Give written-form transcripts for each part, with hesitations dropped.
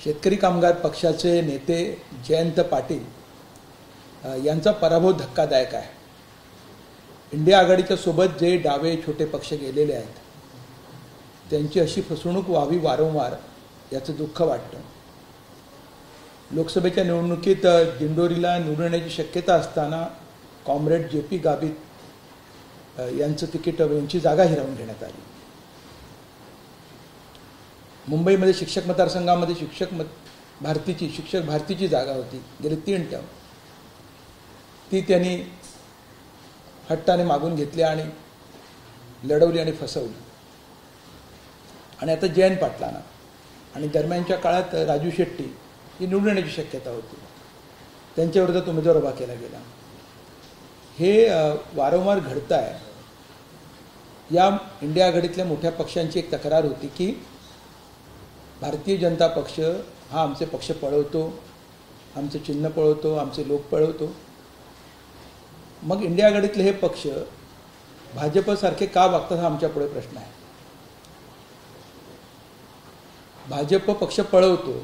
शेतकरी कामगार पक्षाचे नेते जयंत पाटील यांचा पराभव धक्कादायक आहे. इंडिया आघाडीच्या सोबत जे डावे छोटे पक्ष गेलेले आहेत त्यांची अशी फसवणूक व्हावी वारंवार याचं दुःख वाटतं. लोकसभेच्या निवडणुकीत दिंडोरीला निवडून येण्याची शक्यता असताना कॉम्रेड JP गावित यांचं तिकीट यांची जागा हिरावून घेण्यात आली. मुंबईमध्ये शिक्षक मतदारसंघामध्ये शिक्षक भारतीची जागा होती गेले 3 टर्म. ती त्यांनी हट्टाने मागून घेतली आणि लढवली आणि फसवली. आणि आता जयंत पाटलांना आणि दरम्यानच्या काळात राजू शेट्टी ही निवडून येण्याची शक्यता होती. त्यांच्या विरोधात उमेदवार उभा केला गेला. हे वारंवार घडतं आहे. या इंडिया आघाडीतल्या मोठ्या पक्षांची एक तक्रार होती की भारतीय जनता पक्ष हा आमचे पक्ष पळवतो, आमचे चिन्ह पळवतो, आमचे लोक पळवतो. मग इंडिया आघाडीतले हे पक्ष भाजपसारखे का वागतात हा आमच्यापुढे प्रश्न आहे. भाजप पक्ष पळवतो,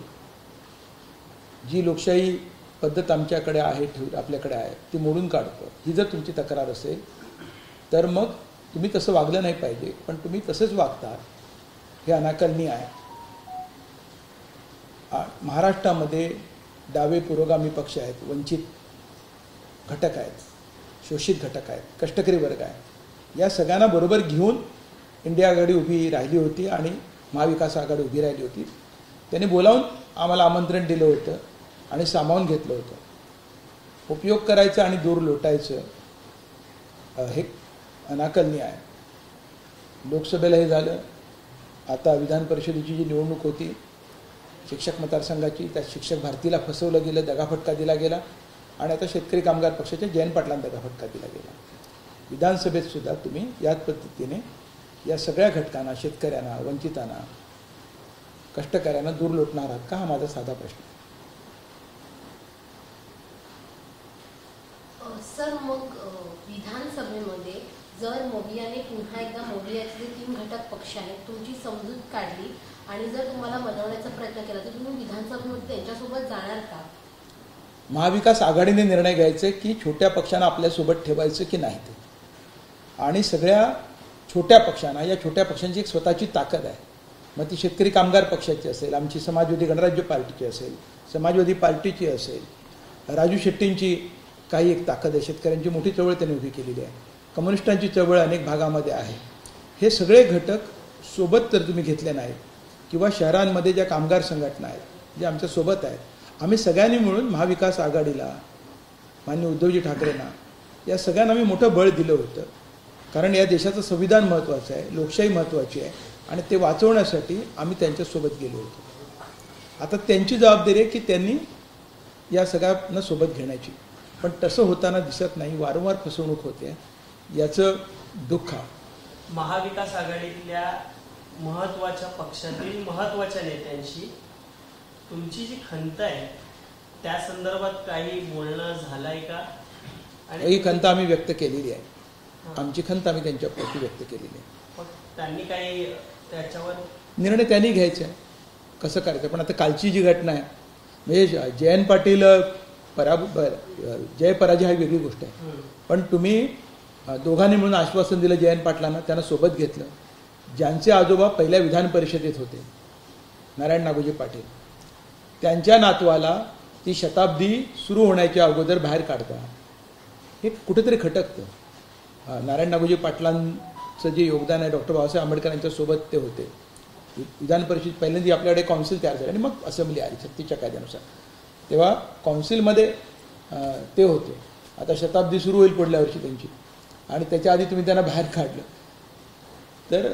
जी लोकशाही पद्धत आमच्याकडे आहे आपल्याकडे आहे ती मोडून काढतो. ही जर तुमची तक्रार असेल तर मग तुम्ही तसं वागलं नाही पाहिजे, पण तुम्ही तसंच वागता हे अनाकलनीय आहे. महाराष्ट्रामध्ये डावे पुरोगामी पक्ष आहेत, वंचित घटक आहेत, शोषित घटक आहेत, कष्टकरी वर्ग आहे. या सगळ्यांना बरोबर घेऊन इंडिया आघाडी उभी राहिली होती आणि महाविकास आघाडी उभी राहिली होती. त्यांनी बोलावून आम्हाला आमंत्रण दिलं होतं आणि सामावून घेतलं होतं. उपयोग करायचं आणि दूर लोटायचं हे अनाकलनीय आहे. लोकसभेला हे झालं. आता विधान परिषदेची जी निवडणूक होती शिक्षक मतदारसंघाची, त्या शिक्षक भारतीला फसवलं गेलं, दगाफटका दिला गेला. आणि आता शेतकरी कामगार पक्षाच्या जयंत पाटलांना दगाफटका दिला गेला. विधानसभेत सुद्धा तुम्ही याच पद्धतीने या सगळ्या घटकांना, शेतकऱ्यांना, वंचितांना, कष्टकऱ्यांना दूर लोटणार आहात का हा माझा साधा प्रश्न. सर, मग विधानसभेमध्ये जर मोदियाने पुन्हा एकदा मोदी याचे 3 घटक पक्ष आहेत तुमची समजूत काढली आणि जर तुम्हाला मनवण्याचा प्रयत्न केला तर तुम्ही विधानसभेमध्ये त्यांच्यासोबत जाणार का? महाविकास आघाडीने निर्णय घ्यायचे की छोट्या पक्षांना आपल्यासोबत ठेवायचं की नाही ते. आणि सगळ्या छोट्या पक्षांना, या छोट्या पक्षांची एक स्वतःची ताकद आहे. मग ती शेतकरी कामगार पक्षाची असेल, आमची समाजवादी गणराज्य पार्टीची असेल, समाजवादी पार्टीची असेल, राजू शेट्टींची काही एक ताकद आहे. शेतकऱ्यांची मोठी चळवळ त्यांनी उभी केलेली आहे. कम्युनिस्टांची चळवळ अनेक भागामध्ये आहे. हे सगळे घटक सोबत जर तुम्ही घेतले नाहीत किंवा शहरांमध्ये ज्या कामगार संघटना आहेत जे आमच्यासोबत आहेत, आम्ही सगळ्यांनी मिळून महाविकास आघाडीला, माननीय उद्धवजी ठाकरेंना, या सगळ्यांना आम्ही मोठं बळ दिलं होतं. कारण या देशाचं संविधान महत्त्वाचं आहे, लोकशाही महत्त्वाची आहे आणि ते वाचवण्यासाठी आम्ही त्यांच्यासोबत गेलो होतो. आता त्यांची जबाबदारी आहे की त्यांनी या सगळ्यांना सोबत घेण्याची. पण तसं होताना दिसत नाही. वारंवार फसवणूक होते, याचं दुःख आहे. महाविकास आघाडीतल्या महत्त्वाच्या पक्षातील महत्त्वाच्या नेत्यांशी तुमची जी खंत आहे त्या संदर्भात काही बोलणं झालंय का? आणि ही खंत आम्ही व्यक्त केलेली आहे. आमची खंत आम्ही त्यांच्याप्रती व्यक्त केलेली आहे. त्यांनी काही त्याच्यावर निर्णय त्यांनी घ्यायचा आहे कसं करायचं. पण आता कालची जी घटना आहे म्हणजे जयंत पाटील जय पराजय हा वेगळी गोष्ट आहे. पण तुम्ही दोघांनी म्हणून आश्वासन दिलं जयंत पाटलांना, त्यांना सोबत घेतलं. ज्यांचे आजोबा पहिल्या विधान परिषदेत होते, नारायण नागोजी पाटील, त्यांच्या नातवाला ती शताब्दी सुरू होण्याच्या अगोदर बाहेर काढता, हे कुठेतरी खटकतं. नारायण नागोजी पाटलांचं जे योगदान आहे, डॉक्टर बाबासाहेब आंबेडकर यांच्यासोबत ते होते. विधान परिषद पहिल्यांदा आपल्याकडे कौन्सिल तयार झाली आणि मग असेंब्ली आली 36च्या कायद्यानुसार. तेव्हा कौन्सिलमध्ये ते होते. आता शताब्दी सुरू होईल पुढल्या वर्षी त्यांची आणि त्याच्या आधी तुम्ही त्यांना बाहेर काढलं तर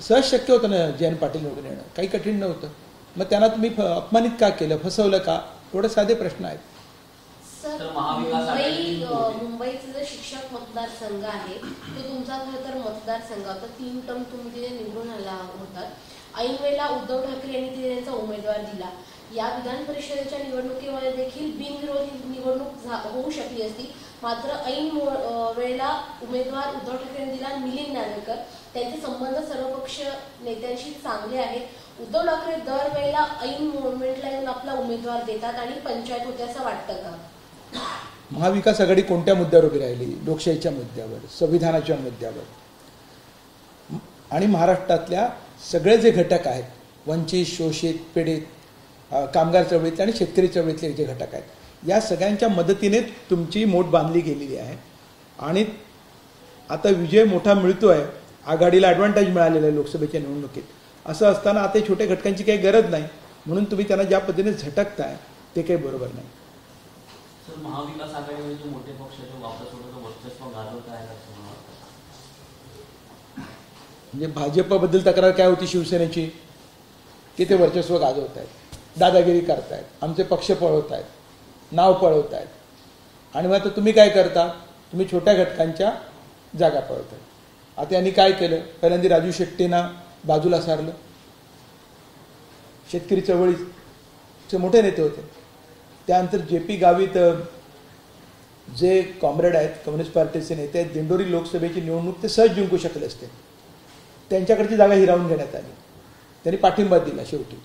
सहज शक्य होतं ना जयंत पाटील निवडून येणं. काही कठीण नव्हतं. मग त्यांना तुम्ही अपमानित का केलं, फसवलं का? थोडे साधे प्रश्न आहेत. मुंबईचा जो शिक्षक मतदारसंघ आहे तो तुमचा खरं तर मतदारसंघ होता. 3 टर्म तुम्ही तिथे निवडून आला होतात. ऐन वेळेला उद्धव ठाकरे यांनी तिथे त्यांचा उमेदवार दिला. या विधान परिषदेच्या निवडणुकीमध्ये देखील बिनविरोधी निवडणूक होऊ शकली असती. मात्र ऐन वेळेला उमेदवार उद्धव ठाकरे यांनी दिला मिलिंद नार्वेकर. त्यांचे संबंध सर्वपक्षीय नेत्यांशी चांगले आहेत. उद्धव ठाकरे दरवेळेला ऐन मोमेंटला येऊन आपला उमेदवार देतात आणि पंचायत होते असं वाटतं का? महाविकास आघाडी कोणत्या मुद्द्यावर उभी राहिली? लोकशाहीच्या मुद्द्यावर, संविधानाच्या मुद्द्यावर. आणि महाराष्ट्रातल्या सगळे जे घटक आहेत, वंचित, शोषित, पीडित, कामगार चळवळीतले आणि शेतकरी चळवळीतले जे घटक आहेत, या सगळ्यांच्या मदतीने तुमची मोठ बांधली गेलेली आहे. आणि आता विजय मोठा मिळतोय, आघाडीला ॲडव्हान्टेज मिळालेला आहे लोकसभेच्या निवडणुकीत. असं असताना आता छोट्या घटकांची काही गरज नाही, म्हणून तुम्ही त्यांना ज्या पद्धतीने झटकताय ते काही बरोबर नाही. सर, महाविकास आघाडीमध्ये जो मोठे पक्ष आहे तो वापस होतो वर्चस्व गाजवत आहे असं मला वाटतं. म्हणजे भाजपबद्दल तक्रार काय होती शिवसेनेची? की ते वर्चस्व गाजवत आहेत, दादागिरी करतायत, आमचे पक्ष पळवत आहेत, नाव पळवत आहेत. आणि मग आता तुम्ही काय करता? तुम्ही छोट्या घटकांच्या जागा पळवताय. आता यांनी काय केलं? पहिल्यांदा राजू शेट्टींना बाजूला सारलं. शेतकरी चळवळीचे मोठे नेते होते. त्यानंतर JP गावित जे कॉम्रेड आहेत, कम्युनिस्ट पार्टीचे नेते आहेत, दिंडोरी लोकसभेची निवडणूक ते सहज जिंकू शकले असते. त्यांच्याकडची जागा हिरावून घेण्यात आली. त्यांनी पाठिंबा दिला शेवटी,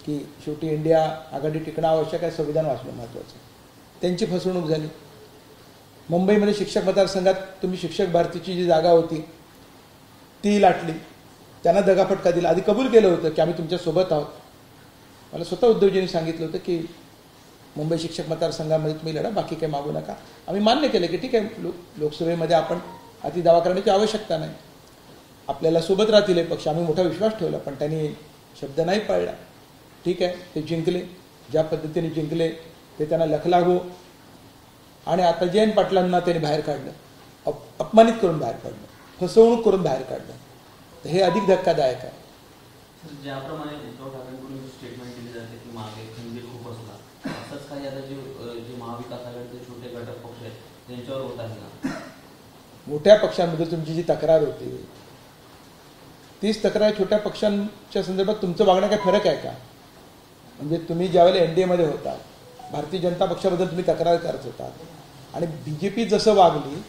की शेवटी इंडिया आघाडी टिकणं आवश्यक आहे, संविधान वाचणं महत्त्वाचं. त्यांची फसवणूक झाली. मुंबईमध्ये शिक्षक मतदारसंघात तुम्ही शिक्षक भारतीची जी जागा होती ती लाटली, त्यांना दगाफटका दिला. आधी कबूल केलं होतं की आम्ही तुमच्यासोबत आहोत. मला स्वतः उद्धवजींनी सांगितलं होतं की मुंबई शिक्षक मतदारसंघामध्ये तुम्ही लढा, बाकी काही मागू नका. आम्ही मान्य केलं की ठीक आहे, लोकसभेमध्ये आपण अतिदावा करण्याची आवश्यकता नाही, आपल्याला सोबत राहतील हे पक्ष. आम्ही मोठा विश्वास ठेवला, पण त्यांनी शब्द नाही पाळला. ठीक आहे, ते जिंकले. ज्या पद्धतीने जिंकले ते त्यांना लखलागो. आणि आता जयंत पाटलांना त्यांनी बाहेर काढलं, अपमानित करून बाहेर काढलं, फसवणूक करून बाहेर काढलं. तर हे अधिक धक्कादायक आहे. ज्याप्रमाणे उद्धव ठाकरेंकडून स्टेटमेंट दिली जाते की मागे खंबीर खूप असला, असंच काही आता जे महाविकास आघाडीचे छोटे घटक पक्ष आहेत त्यांच्यावर होत आहे ना? मोठ्या पक्षांमध्ये तुमची जी तक्रार होती तीच तक्रार छोट्या पक्षांच्या संदर्भात तुमचं वागणं काय फरक आहे का? म्हणजे तुम्ही ज्यावेळेला NDA मध्ये होता, भारतीय जनता पक्षाबद्दल तुम्ही तक्रार करत होता, आणि BJP जसं वागली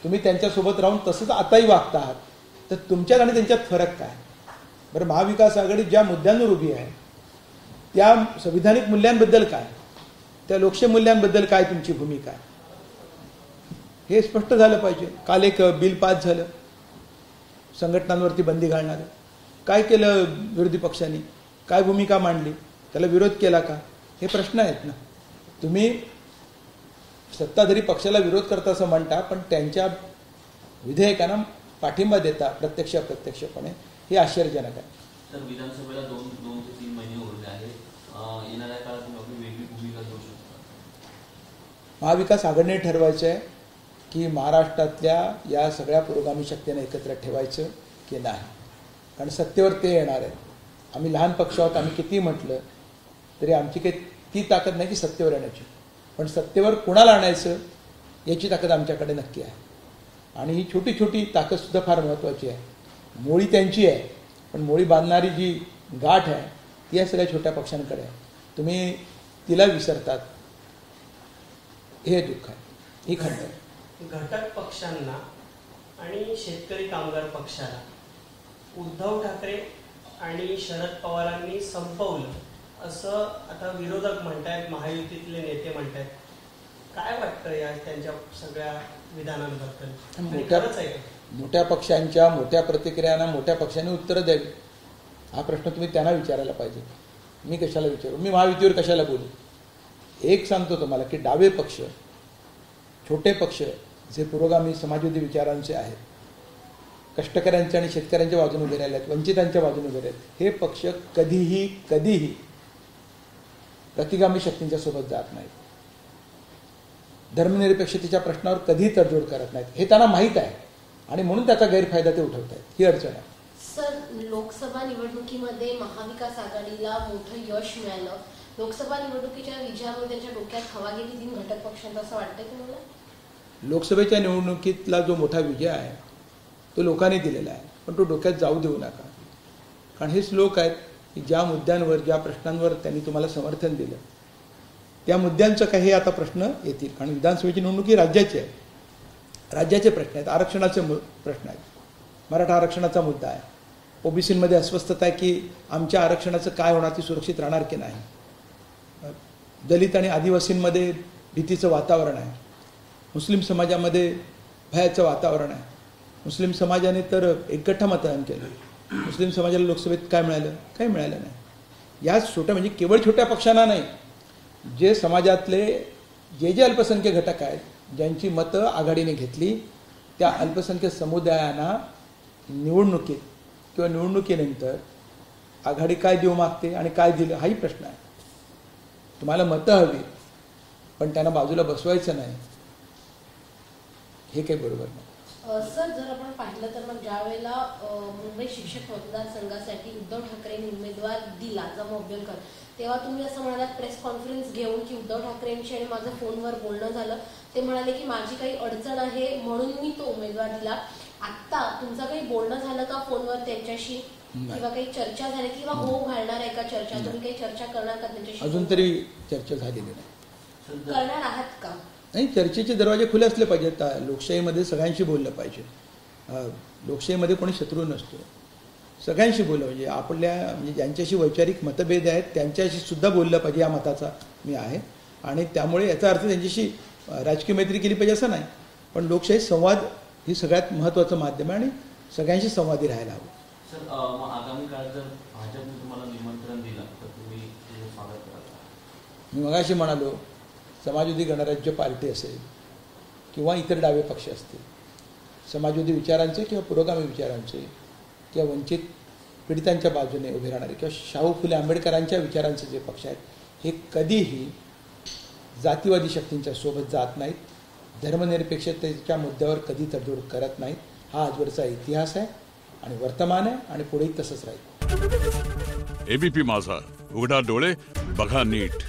तुम्ही त्यांच्यासोबत राहून तसंच आताही वागता आहात. तर तुमच्यात आणि त्यांच्यात फरक काय? बरं, महाविकास आघाडी ज्या मुद्द्यांवर उभी आहे त्या संविधानिक मूल्यांबद्दल काय, त्या लोकशाही मूल्यांबद्दल काय तुमची भूमिका आहे, हे स्पष्ट झालं पाहिजे. काल एक बिल पास झालं संघटनांवरती बंदी घालणारं. काय केलं विरोधी पक्षांनी? काय भूमिका मांडली? त्याला विरोध केला का? हे प्रश्न आहेत ना. तुम्ही सत्ताधारी पक्षाला विरोध करता असं म्हणता, पण त्यांच्या विधेयकांना पाठिंबा देता प्रत्यक्ष अप्रत्यक्षपणे, हे आश्चर्यजनक आहे. तर विधानसभेला 2 ते 3 महिने उरले आहेत. येणाऱ्या काळात तुम्ही आपली वेगळी भूमिका घेऊ शकता. महाविकास आघाडीने ठरवायचं आहे की महाराष्ट्रातल्या या सगळ्या पुरोगामी शक्तींना एकत्र ठेवायचं की नाही. कारण सत्तेवर ते येणार आहेत. आम्ही लहान पक्ष आहोत, आम्ही किती म्हटलं तरी आमची काही ती ताकद नाही की सत्तेवर येण्याची, पण सत्तेवर कुणाला आणायचं याची ताकद आमच्याकडे नक्की आहे. आणि ही छोटी छोटी ताकदसुद्धा फार महत्त्वाची आहे. मोळी त्यांची आहे, पण मोळी बांधणारी जी गाठ आहे ती या सगळ्या छोट्या पक्षांकडे आहे. तुम्ही तिला विसरतात, हे दुःख आहे, ही खंत आहे. घटक पक्षांना आणि शेतकरी कामगार पक्षाला उद्धव ठाकरे आणि शरद पवारांनी संपवलं असं आता विरोधक म्हणतायत, महायुतीतले नेते म्हणतायत. काय वाटतं या त्यांच्या सगळ्या विधानांबद्दल? खरंच आहे का? मोठ्या पक्षांच्या मोठ्या प्रतिक्रियांना मोठ्या पक्षांनी उत्तरं द्यावी, हा प्रश्न तुम्ही त्यांना विचारायला पाहिजे. मी कशाला विचारू? मी महायुतीवर कशाला बोलू? एक सांगतो तुम्हाला की डावे पक्ष, छोटे पक्ष जे पुरोगामी समाजवादी विचारांचे आहेत, कष्टकऱ्यांच्या आणि शेतकऱ्यांच्या बाजूने उभे राहिले आहेत, वंचितांच्या बाजूने उभे राहिले आहेत, हे पक्ष कधीही प्रतिगामी शक्तींच्या सोबत जात नाहीत. धर्मनिरपेक्षतेच्या प्रश्नावर कधीही तडजोड करत नाहीत. हे त्यांना माहीत आहे आणि म्हणून त्याचा गैरफायदा ते उठवत आहेत. ही अडचण आहे. सर, लोकसभा निवडणुकीमध्ये महाविकास आघाडीला मोठं यश मिळालं. लोकसभा निवडणुकीच्या विजयामुळे त्यांच्या डोक्यात हवा गेली 3 घटक पक्षांचा, असं वाटतंय तुम्हाला? लोकसभेच्या निवडणुकीतला जो मोठा विजय आहे तो लोकांनी दिलेला आहे, पण तो डोक्यात जाऊ देऊ नका. कारण हेच लोक आहेत की ज्या मुद्द्यांवर, ज्या प्रश्नांवर त्यांनी तुम्हाला समर्थन दिलं त्या मुद्द्यांचं काही आता प्रश्न येतील. कारण विधानसभेची निवडणूक ही राज्याची आहे, राज्याचे प्रश्न आहेत, आरक्षणाचे प्रश्न आहेत, मराठा आरक्षणाचा मुद्दा आहे, ओबीसीमध्ये अस्वस्थता आहे की आमच्या आरक्षणाचं काय होणार, ती सुरक्षित राहणार की नाही. दलित आणि आदिवासींमध्ये भीतीचं वातावरण आहे. मुस्लिम समाजामध्ये भयाचं वातावरण आहे. मुस्लिम समाजाने तर एकगठ्ठा मतदान केलं. मुस्लिम समाजाला लोकसभेत काय मिळालं? काही मिळालं नाही. या छोट्या म्हणजे केवळ छोट्या पक्षांना नाही, जे समाजातले जे अल्पसंख्य घटक आहेत, ज्यांची मतं आघाडीने घेतली, त्या अल्पसंख्य समुदायांना निवडणुकीत किंवा निवडणुकीनंतर आघाडी काय देऊ मागते आणि काय दिलं हाही प्रश्न आहे. तुम्हाला मतं हवी पण त्यांना बाजूला बसवायचं नाही, हे काही बरोबर नाही. सर, जर आपण पाहिलं तर मग ज्या वेळेला मुंबई शिक्षक मतदारसंघासाठी उद्धव ठाकरेंनी उमेदवार दिला जमोबेलकर, तेव्हा तुम्ही असं म्हणालात प्रेस कॉन्फरन्स घेऊन की उद्धव ठाकरेंशी आणि माझं फोनवर बोलणं झालं. ते म्हणाले की माझी काही अडचण आहे म्हणून मी तो उमेदवार दिला. आत्ता तुमचं काही बोलणं झालं का फोनवर त्यांच्याशी, किंवा काही चर्चा झाली किंवा हो घालणार आहे का चर्चा? तुम्ही काही चर्चा करणार का त्यांच्याशी? अजून तरी चर्चा झालेली नाही. करणार आहात का? नाही, चर्चेचे दरवाजे खुले असले पाहिजेत. लोकशाहीमध्ये सगळ्यांशी बोललं पाहिजे. लोकशाहीमध्ये कोणी शत्रू नसतो. सगळ्यांशी बोललं पाहिजे. आपल्या म्हणजे ज्यांच्याशी वैचारिक मतभेद आहेत त्यांच्याशी सुद्धा बोललं पाहिजे, या मताचा मी आहे. आणि त्यामुळे याचा अर्थ त्यांच्याशी राजकीय मैत्री केली पाहिजे असं नाही, पण लोकशाही संवाद ही सगळ्यात महत्त्वाचं माध्यम आहे आणि सगळ्यांशी संवादी राहायला हवं. सर, मग आगामी काळात जर भाजपने तुम्हाला निमंत्रण दिलं तर तुम्ही त्याचं स्वागत कराल? मी मगाशी म्हणालो, समाजवादी गणराज्य पार्टी असेल किंवा इतर डावे पक्ष असतील, समाजवादी विचारांचे किंवा पुरोगामी विचारांचे किंवा वंचित पीडितांच्या बाजूने उभे राहणारे किंवा शाहू फुले आंबेडकरांच्या विचारांचे जे पक्ष आहेत, हे कधीही जातीवादी शक्तींच्या सोबत जात नाहीत, धर्मनिरपेक्षतेच्या मुद्द्यावर कधी तडजोड करत नाहीत. हा आजवरचा इतिहास आहे आणि वर्तमान आहे आणि पुढेही तसंच राहील. एबीपी माझा, उघडा डोळे बघा नीट.